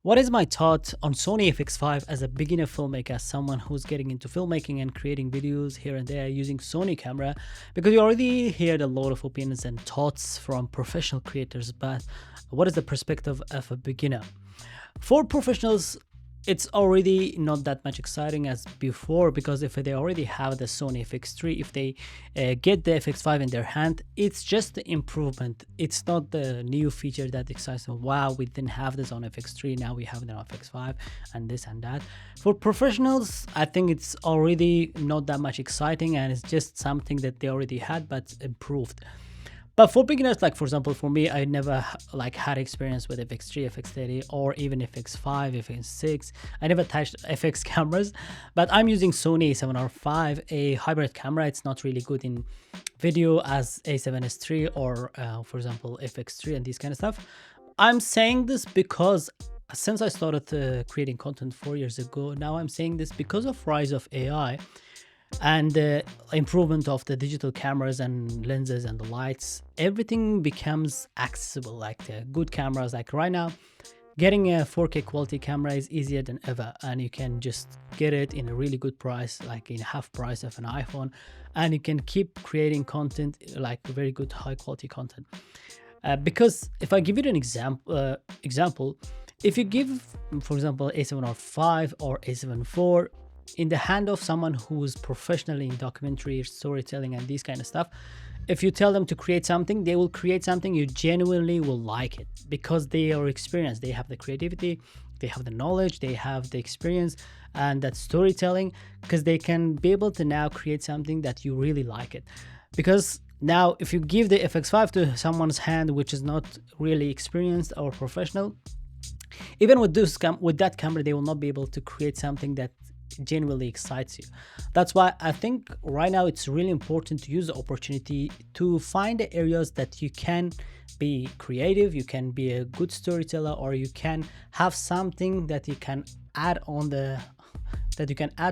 What is my thought on Sony FX5 as a beginner filmmaker, as someone who's getting into filmmaking and creating videos here and there using Sony camera? Because you already heard a lot of opinions and thoughts from professional creators, but what is the perspective of a beginner? For professionals, it's already not that much exciting as before, because if they already have the Sony FX3, if they get the FX5 in their hand, it's just the improvement. It's not the new feature that excites them. Wow, we didn't have this on FX3, now we have it on FX5 and this and that. For professionals, I think it's already not that much exciting, and it's just something that they already had but improved. But for beginners, like for example, for me, I never had experience with FX3, FX30, or even FX5, FX6. I never touched FX cameras, but I'm using Sony A7R5, a hybrid camera. It's not really good in video as A7S3 or, for example, FX3 and these kind of stuff. I'm saying this because since I started creating content 4 years ago, now I'm saying this because of rise of AI and the improvement of the digital cameras and lenses and the lights. Everything becomes accessible, like the good cameras. Like right now, getting a 4K quality camera is easier than ever, and you can just get it in a really good price, like in half price of an iPhone, and you can keep creating content, like very good high quality content. Because if I give you an example, if you give, for example, A7R5 or A7 IV in the hand of someone who's professionally in documentary storytelling and these kind of stuff, if you tell them to create something, they will create something you genuinely will like it, because they are experienced. They have the creativity, they have the knowledge, they have the experience and that storytelling, because they can be able to now create something that you really like it. Because now if you give the FX5 to someone's hand which is not really experienced or professional, even with that camera, they will not be able to create something that genuinely excites you. That's why I think right now it's really important to use the opportunity to find the areas that you can be creative, you can be a good storyteller, or you can have something that you can add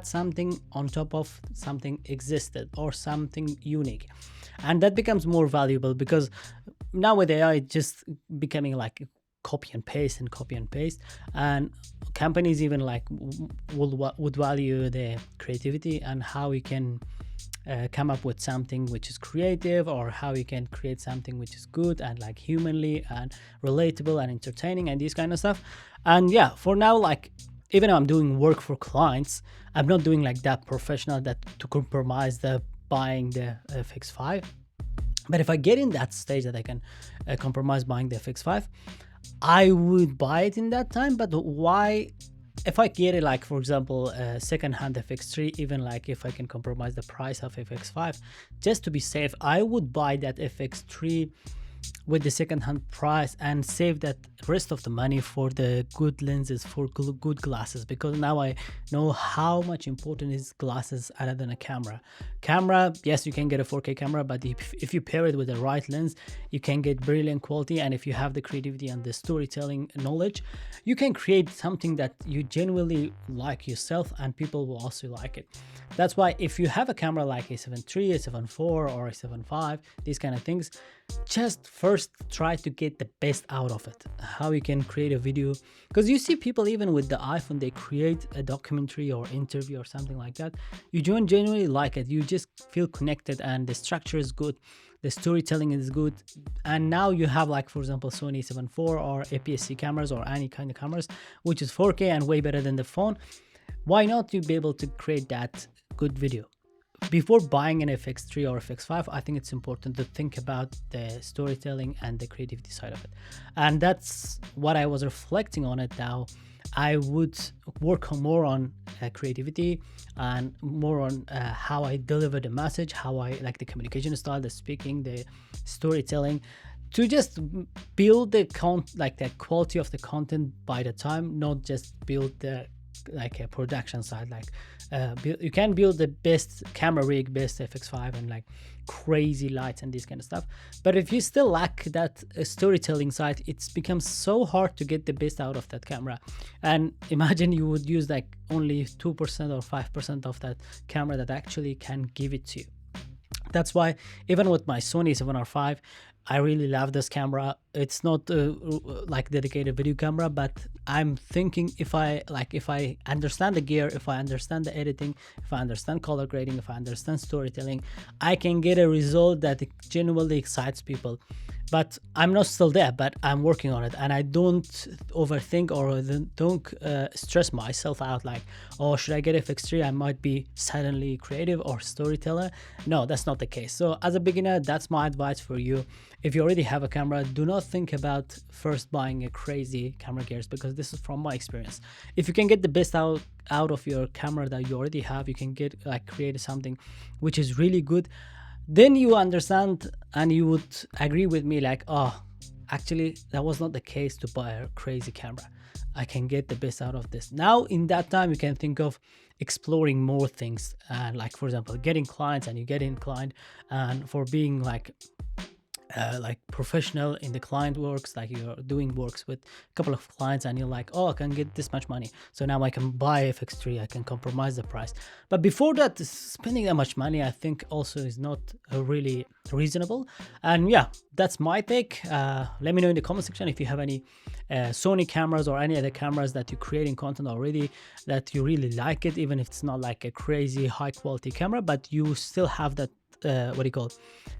something on top of something existed, or something unique, and that becomes more valuable. Because now with AI, it's just becoming like copy and paste, and companies even would value the creativity and how you can come up with something which is creative, or how you can create something which is good and like humanly and relatable and entertaining and these kind of stuff. And yeah, for now, like even though I'm doing work for clients, I'm not doing like that professional that to compromise the buying the FX5. But if I get in that stage that I can compromise buying the FX5, I would buy it in that time. But why, if I get it, like for example, second-hand FX3, even like if I can compromise the price of FX5, just to be safe, I would buy that FX3 with the second-hand price and save that rest of the money for the good lenses, for good glasses. Because now I know how much important is glasses other than a camera. Yes, you can get a 4K camera, but if you pair it with the right lens, you can get brilliant quality. And if you have the creativity and the storytelling knowledge, you can create something that you genuinely like yourself, and people will also like it. That's why if you have a camera like A7 III, A7 IV, or A7 V, these kind of things, just first try to get the best out of it. How you can create a video, because you see people even with the iPhone, they create a documentary or interview or something like that. You don't genuinely like it, you just feel connected, and the structure is good, the storytelling is good. And now you have, like for example, Sony A7 IV or APS-C cameras, or any kind of cameras which is 4K and way better than the phone. Why not you be able to create that good video? Before buying an FX3 or FX5, I think it's important to think about the storytelling and the creativity side of it. And that's what I was reflecting on it now. I would work more on creativity and more on how I deliver the message, how I like the communication style, the speaking, the storytelling, to just build the quality of the content by the time, not just build the like a production side. You can build the best camera rig, best FX5, and like crazy lights and this kind of stuff, but if you still lack that storytelling side, it's becomes so hard to get the best out of that camera. And imagine you would use like only 2% or 5% of that camera that actually can give it to you. That's why even with my Sony A7R5, I really love this camera. It's not like dedicated video camera, but I'm thinking if I understand the gear, if I understand the editing, if I understand color grading, if I understand storytelling, I can get a result that genuinely excites people. But I'm not still there, but I'm working on it, and I don't overthink or don't stress myself out like, oh, should I get FX3? I might be suddenly creative or storyteller. No, that's not the case. So as a beginner, that's my advice for you. If you already have a camera, do not think about first buying a crazy camera gears, because this is from my experience. If you can get the best out of your camera that you already have, you can get like create something which is really good, then you understand and you would agree with me like, oh, actually that was not the case to buy a crazy camera. I can get the best out of this. Now in that time you can think of exploring more things, and like for example getting clients, and you get in client, and for being like professional in the client works, like you're doing works with a couple of clients and you're like, oh, I can get this much money, so now I can buy FX3, I can compromise the price. But before that, spending that much money I think also is not really reasonable. And yeah, that's my take. Let me know in the comment section if you have any Sony cameras or any other cameras that you're creating content already that you really like it, even if it's not like a crazy high quality camera, but you still have that what do you call it,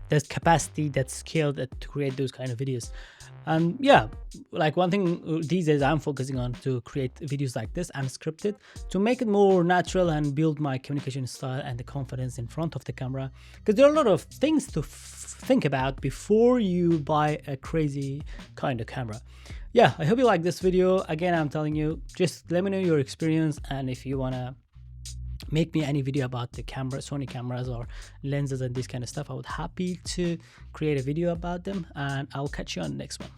that capacity, that skill that to create those kind of videos. And yeah, like one thing these days I'm focusing on to create videos like this unscripted, to make it more natural and build my communication style and the confidence in front of the camera, because there are a lot of things to think about before you buy a crazy kind of camera. Yeah, I hope you like this video. Again, I'm telling you, just let me know your experience, and if you want to make me any video about the camera, Sony cameras or lenses and this kind of stuff, I would happy to create a video about them, and I'll catch you on the next one.